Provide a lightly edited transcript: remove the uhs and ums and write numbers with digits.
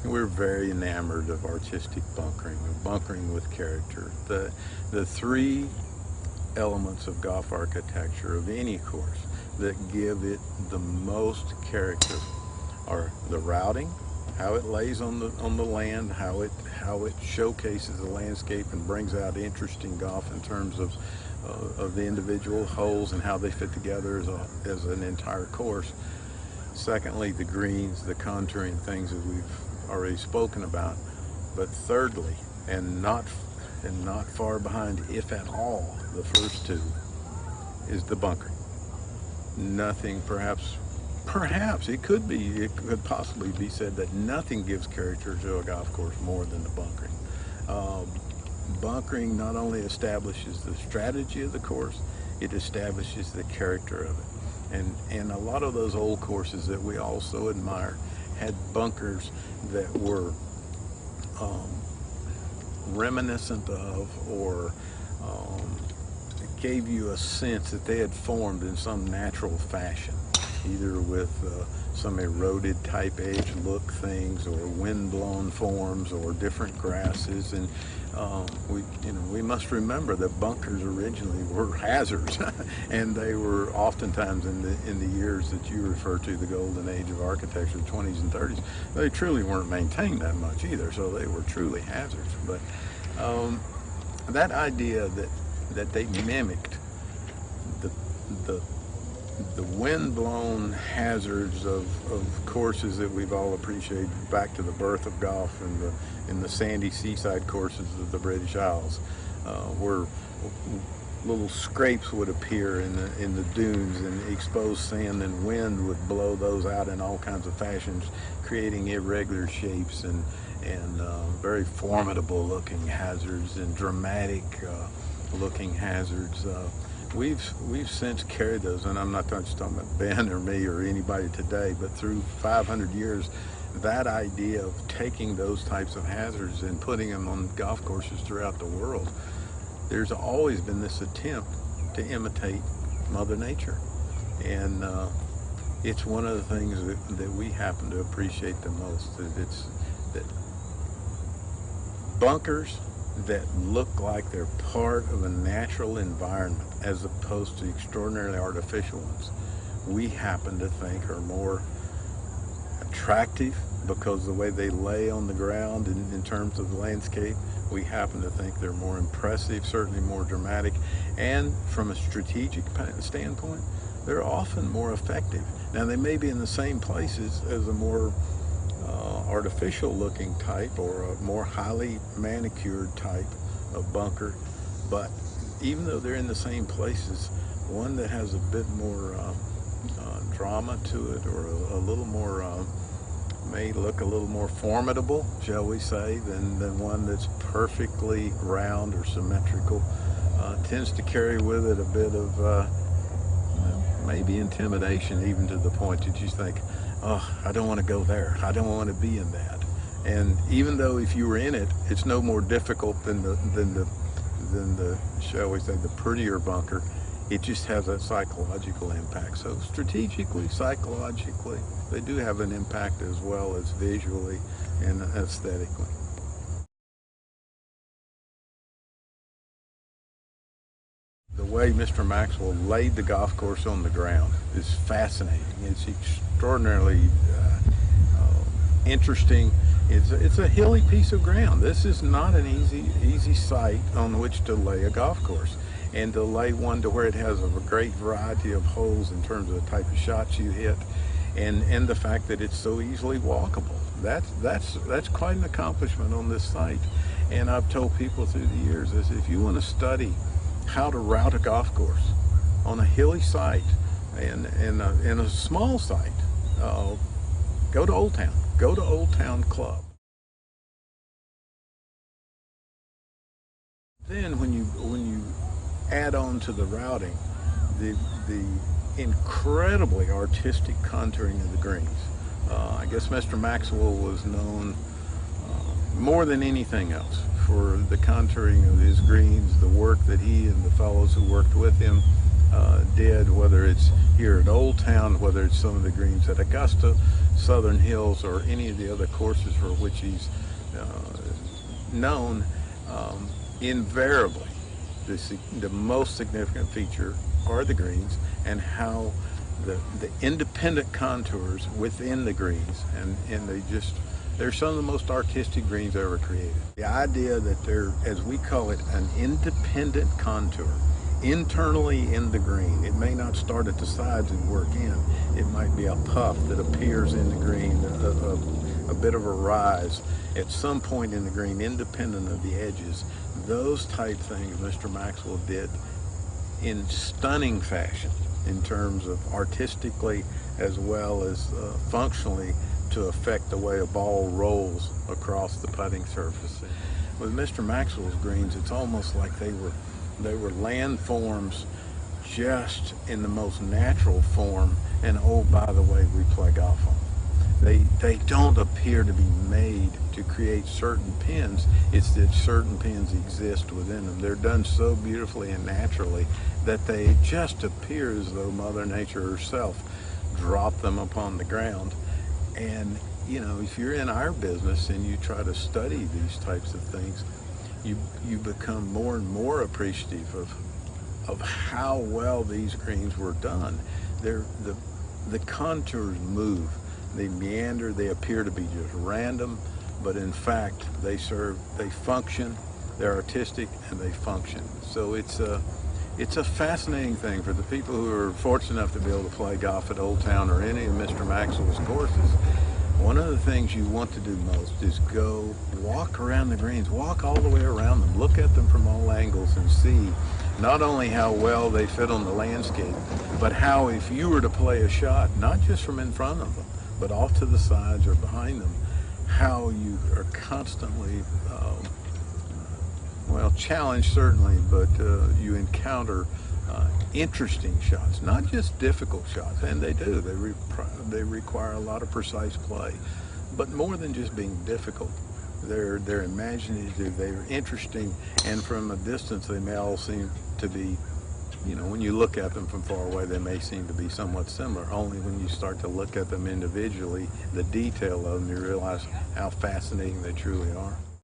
we're very enamored of artistic bunkering, of bunkering with character. The three elements of golf architecture of any course that give it the most character are the routing, how it lays on the land, how it showcases the landscape and brings out interesting golf in terms of the individual holes and how they fit together as an entire course. Secondly, the greens, the contouring things that we've already spoken about. But thirdly, and not far behind, if at all, the first two, is the bunkering. Nothing, perhaps it could possibly be said that nothing gives character to a golf course more than the bunkering. Bunkering not only establishes the strategy of the course, it establishes the character of it. And a lot of those old courses that we all so admire had bunkers that were reminiscent of, or gave you a sense that they had formed in some natural fashion, either with some eroded type edge look things, or wind-blown forms, or different grasses. And we must remember that bunkers originally were hazards, and they were oftentimes in the years that you refer to, the golden age of architecture, the 20s and 30s. They truly weren't maintained that much either, so they were truly hazards. But that idea that they mimicked the wind-blown hazards of courses that we've all appreciated back to the birth of golf in the sandy seaside courses of the British Isles, where little scrapes would appear in the dunes, and exposed sand and wind would blow those out in all kinds of fashions, creating irregular shapes and very formidable looking hazards and dramatic looking hazards. We've since carried those, and I'm not just talking about Ben or me or anybody today, but through 500 years, that idea of taking those types of hazards and putting them on golf courses throughout the world, there's always been this attempt to imitate Mother Nature. And it's one of the things that we happen to appreciate the most, that bunkers that look like they're part of a natural environment as opposed to extraordinarily artificial ones, we happen to think are more attractive because of the way they lay on the ground in terms of the landscape. We happen to think they're more impressive, certainly more dramatic, and from a strategic standpoint, they're often more effective. Now, they may be in the same places as a more artificial looking type, or a more highly manicured type of bunker, but even though they're in the same places, one that has a bit more drama to it, or a little more may look a little more formidable, shall we say, than one that's perfectly round or symmetrical, tends to carry with it a bit of maybe intimidation, even to the point that you think, oh, I don't want to go there, I don't want to be in that. And even though if you were in it, it's no more difficult than the shall we say, the prettier bunker, it just has that psychological impact. So strategically, psychologically, they do have an impact as well as visually and aesthetically. The way Mr. Maxwell laid the golf course on the ground is fascinating. It's extraordinarily interesting. It's a hilly piece of ground. This is not an easy site on which to lay a golf course, and to lay one to where it has a great variety of holes in terms of the type of shots you hit, and the fact that it's so easily walkable. That's quite an accomplishment on this site. And I've told people through the years is, if you want to study how to route a golf course on a hilly site and in a small site, go to Old Town. Go to Old Town Club. Then when you add on to the routing, the incredibly artistic contouring of the greens. I guess Mr. Maxwell was known more than anything else for the contouring of his greens, the work that he and the fellows who worked with him did, whether it's here at Old Town, whether it's some of the greens at Augusta, Southern Hills, or any of the other courses for which he's known, invariably the most significant feature are the greens and how the independent contours within the greens, and they're some of the most artistic greens ever created. The idea that they're, as we call it, an independent contour internally in the green. It may not start at the sides and work in. It might be a puff that appears in the green, a bit of a rise at some point in the green, independent of the edges. Those type things Mr. Maxwell did in stunning fashion in terms of artistically as well as functionally to affect the way a ball rolls across the putting surface. With Mr. Maxwell's greens, it's almost like they were landforms just in the most natural form, and oh, by the way, we play golf on them. They don't appear to be made to create certain pins. It's that certain pins exist within them. They're done so beautifully and naturally that they just appear as though Mother Nature herself dropped them upon the ground. And you know, if you're in our business and you try to study these types of things, you become more and more appreciative of how well these greens were done. The contours move, they meander, they appear to be just random, but in fact they function, they're artistic, and they function. So it's a fascinating thing for the people who are fortunate enough to be able to play golf at Old Town or any of Mr. Maxwell's courses. One of the things you want to do most is go walk around the greens, walk all the way around them, look at them from all angles and see not only how well they fit on the landscape, but how if you were to play a shot, not just from in front of them, but off to the sides or behind them, how you are constantly, well, challenged certainly, but you encounter interesting shots, not just difficult shots, and they do. They require a lot of precise play, but more than just being difficult, they're imaginative, they're interesting, and from a distance they may all seem to be, you know, when you look at them from far away, they may seem to be somewhat similar. Only when you start to look at them individually, the detail of them, you realize how fascinating they truly are.